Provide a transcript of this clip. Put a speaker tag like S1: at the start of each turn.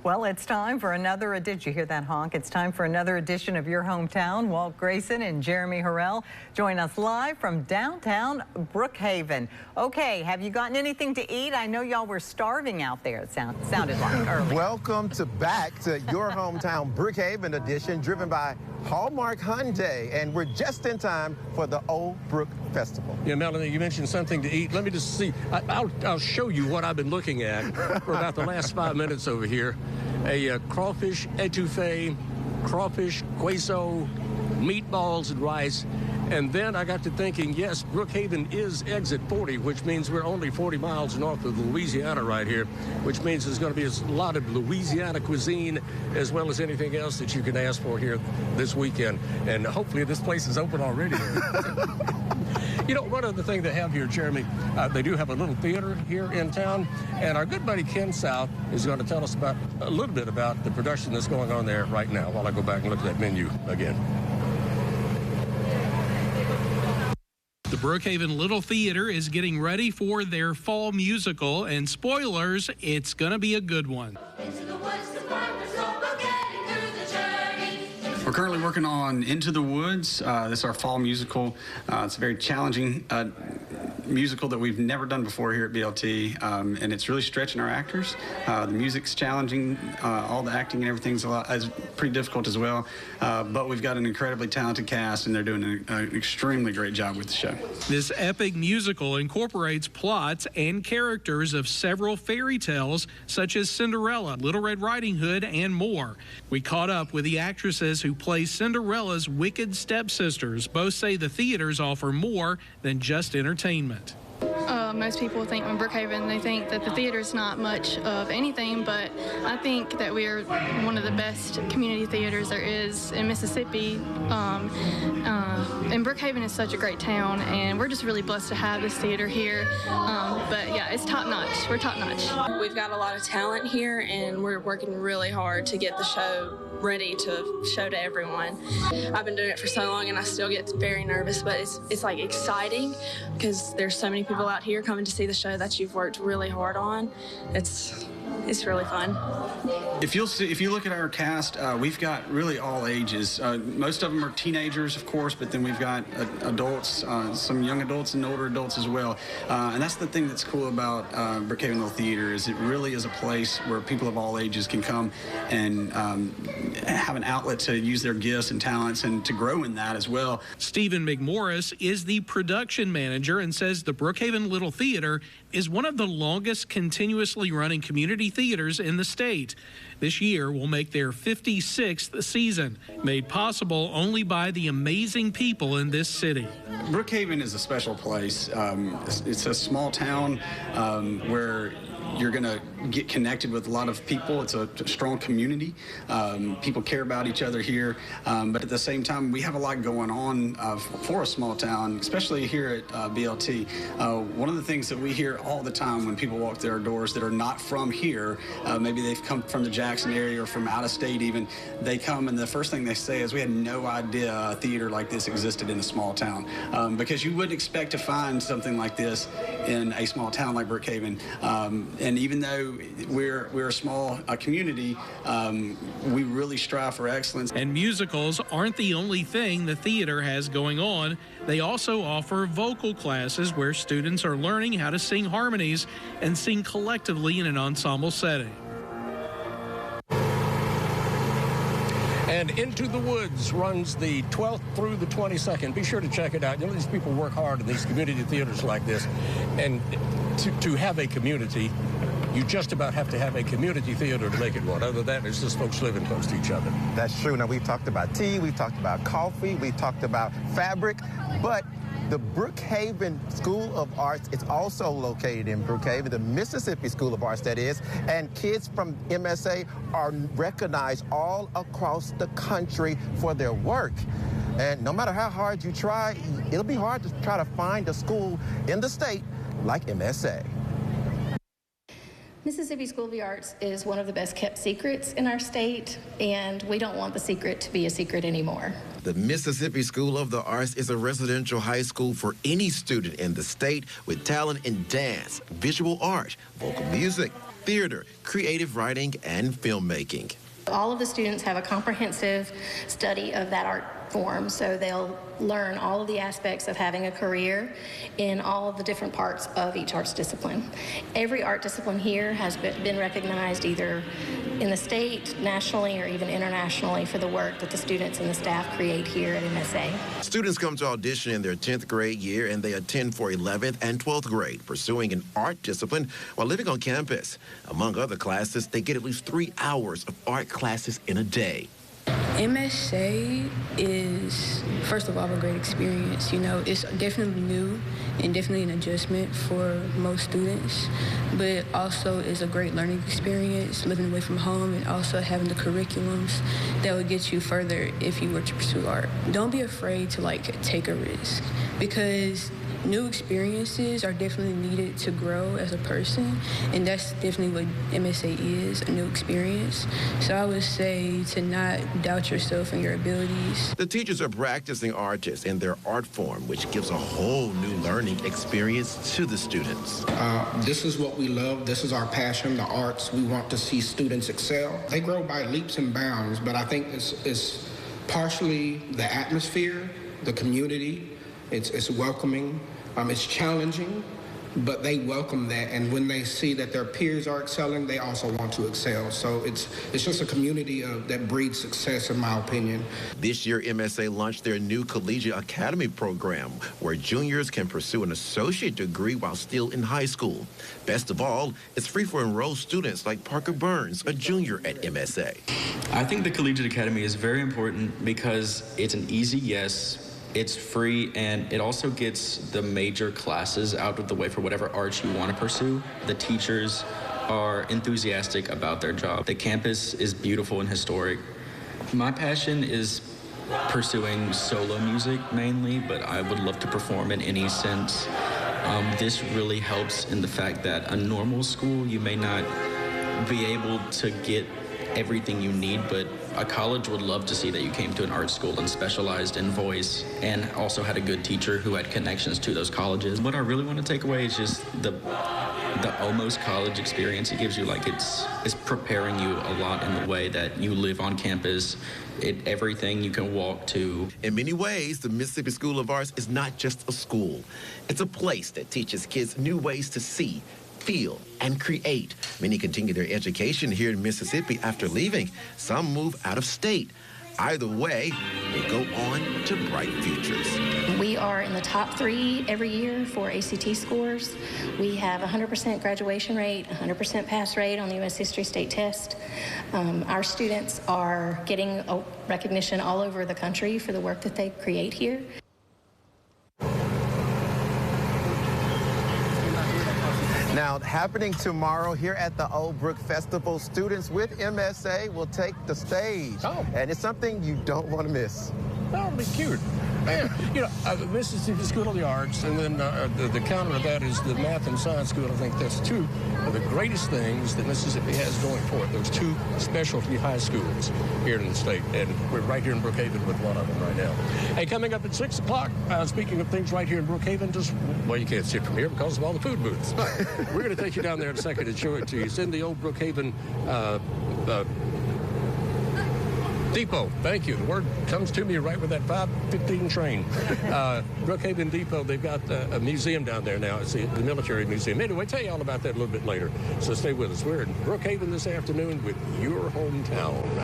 S1: Well, it's time for another edition. You hear that honk? It's time for another edition of Your Hometown. Walt Grayson and Jeremy Harrell join us live from downtown Brookhaven. Okay, have you gotten anything to eat? I know y'all were starving out there. It sounded like earlier.
S2: Welcome back to Your Hometown Brookhaven edition, driven by Hallmark Hyundai, and we're just in time for the Old Brook Festival.
S3: Yeah, Melanie, you mentioned something to eat. Let me just see. I'll show you what I've been looking at for about the last 5 minutes over here. A crawfish etouffee, crawfish queso, meatballs and rice. And then I got to thinking, yes, Brookhaven is exit 40, which means we're only 40 miles north of Louisiana right here, which means there's going to be a lot of Louisiana cuisine as well as anything else that you can ask for here this weekend. And hopefully this place is open already. You know, one other thing they have here, Jeremy, they do have a little theater here in town, and our good buddy Ken South is going to tell us about a little bit about the production that's going on there right now while I go back and look at that menu again.
S4: The Brookhaven Little Theater is getting ready for their fall musical, and spoilers, it's going to be a good one.
S5: We're currently working on Into the Woods. This is our fall musical. It's a very challenging musical that we've never done before here at BLT, and it's really stretching our actors. The music's challenging, all the acting and everything's is pretty difficult as well, but we've got an incredibly talented cast, and they're doing an extremely great job with the show.
S4: This epic musical incorporates plots and characters of several fairy tales, such as Cinderella, Little Red Riding Hood, and more. We caught up with the actresses who play Cinderella's wicked stepsisters. Both say the theaters offer more than just entertainment.
S6: Most people think when Brookhaven, they think that the theater is not much of anything, but I think that we are one of the best community theaters there is in Mississippi. And Brookhaven is such a great town, and we're just really blessed to have this theater here. But yeah, it's top notch. We're top notch.
S7: We've got a lot of talent here, and we're working really hard to get the show ready to show to everyone. I've been doing it for so long, and I still get very nervous, but it's like exciting because there's so many people out here coming to see the show that you've worked really hard on. It's really fun.
S5: If you look at our cast, we've got really all ages. Most of them are teenagers, of course, but then we've got adults, some young adults and older adults as well. And that's the thing that's cool about Brookhaven Little Theater is it really is a place where people of all ages can come and have an outlet to use their gifts and talents and to grow in that as well.
S4: Stephen McMorris is the production manager and says the Brookhaven Little Theater is one of the longest continuously running community theaters in the state. This year will make their 56th season, made possible only by the amazing people in this city.
S5: Brookhaven is a special place. It's a small town where you're going to get connected with a lot of people. It's a strong community. People care about each other here. But at the same time, we have a lot going on for a small town, especially here at BLT. One of the things that we hear all the time when people walk through our doors that are not from here, maybe they've come from the Jackson area or from out of state even, they come and the first thing they say is, we had no idea a theater like this existed in a small town. Because you wouldn't expect to find something like this in a small town like Brookhaven. And even though we're a small community, we really strive for excellence.
S4: And musicals aren't the only thing the theater has going on. They also offer vocal classes where students are learning how to sing harmonies and sing collectively in an ensemble setting.
S3: And Into the Woods runs the 12th through the 22nd. Be sure to check it out. You know, these people work hard in these community theaters like this. And to have a community, you just about have to have a community theater to make it one. Other than that, it's just folks living close to each other.
S2: That's true. Now, we've talked about tea, we've talked about coffee, we've talked about fabric, but the Brookhaven School of Arts is also located in Brookhaven, the Mississippi School of Arts, that is, and kids from MSA are recognized all across the country for their work. And no matter how hard you try, it'll be hard to try to find a school in the state like MSA.
S8: Mississippi School of the Arts is one of the best kept secrets in our state, and we don't want the secret to be a secret anymore.
S9: The Mississippi School of the Arts is a residential high school for any student in the state with talent in dance, visual art, vocal music, theater, creative writing, and filmmaking.
S8: All of the students have a comprehensive study of that art form, so they'll learn all of the aspects of having a career in all of the different parts of each arts discipline. Every art discipline here has been recognized either in the state, nationally, or even internationally for the work that the students and the staff create here at MSA.
S9: Students come to audition in their 10th grade year, and they attend for 11th and 12th grade, pursuing an art discipline while living on campus. Among other classes, they get at least 3 hours of art classes in a day.
S10: MSA is, first of all, a great experience. You know, it's definitely new and definitely an adjustment for most students, but also is a great learning experience, living away from home and also having the curriculums that would get you further if you were to pursue art. Don't be afraid to take a risk, because new experiences are definitely needed to grow as a person, and that's definitely what MSA is, a new experience. So I would say to not doubt yourself and your abilities.
S9: The teachers are practicing artists in their art form, which gives a whole new learning experience to the students.
S11: This is what we love. This is our passion, the arts. We want to see students excel. They grow by leaps and bounds, but I think it's partially the atmosphere, the community. It's welcoming, it's challenging, but they welcome that, and when they see that their peers are excelling, they also want to excel. So it's just a community that breeds success, in my opinion.
S9: This year, MSA launched their new Collegiate Academy program, where juniors can pursue an associate degree while still in high school. Best of all, it's free for enrolled students like Parker Burns, a junior at MSA.
S12: I think the Collegiate Academy is very important because it's an easy yes. It's free, and it also gets the major classes out of the way for whatever arts you want to pursue. The teachers are enthusiastic about their job. The campus is beautiful and historic. My passion is pursuing solo music mainly, but I would love to perform in any sense. This really helps in the fact that a normal school, you may not be able to get everything you need, but a college would love to see that you came to an art school and specialized in voice and also had a good teacher who had connections to those colleges. What I really want to take away is just the almost college experience it gives you. It's preparing you a lot in the way that you live on campus. Everything you can walk to.
S9: In many ways, the Mississippi School of Arts is not just a school. It's a place that teaches kids new ways to see, feel, and create. Many continue their education here in Mississippi after leaving. Some move out of state. Either way, they go on to bright futures.
S8: We are in the top 3 every year for ACT scores. We have 100% graduation rate, 100% pass rate on the U.S. History State Test. Our students are getting recognition all over the country for the work that they create here.
S2: Now, happening tomorrow here at the Old Brook Festival, students with MSA will take the stage.
S3: Oh.
S2: And it's something you don't want to miss.
S3: That'll be cute. Man, you know, Mississippi School of the Arts, and then the counter of that is the Math and Science School. I think that's 2 of the greatest things that Mississippi has going for it. Those 2 specialty high schools here in the state, and we're right here in Brookhaven with one of them right now. Hey, coming up at 6 o'clock, speaking of things right here in Brookhaven, well, you can't see it from here because of all the food booths. But we're going to take you down there in a second and show it to you. It's in the old Brookhaven Depot. Thank you. The word comes to me right with that 5:15 train. Brookhaven Depot, they've got a museum down there now. It's the military museum. Anyway, tell you all about that a little bit later. So stay with us. We're in Brookhaven this afternoon with your hometown.